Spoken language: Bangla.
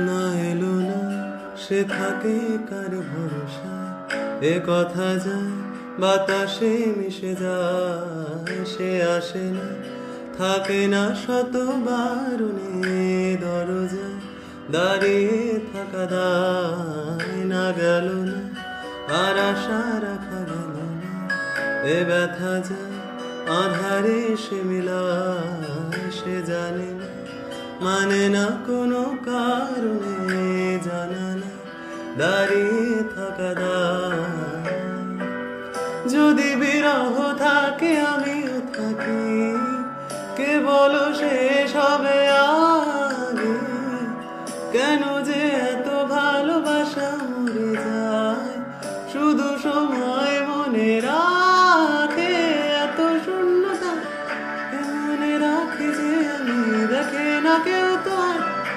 না এলো না সে থাকে কার ভরসা, এ কথা যায় বাতাসে মিশে যায়। সে আসে না থাকে না শত বারণে, দরজা দাঁড়িয়ে থাকা দায়। না গেল না আর আশা রাখা গেল না, এ ব্যথা যায় আধারে সে মিলায়। সে জানে না মানে না কোনো কারণে, জানা না দাঁড়িয়ে থাকা দায়। যদি বিরহ থাকে আমিও থাকি, কে বলো শেষ হবে আগে? কেন যে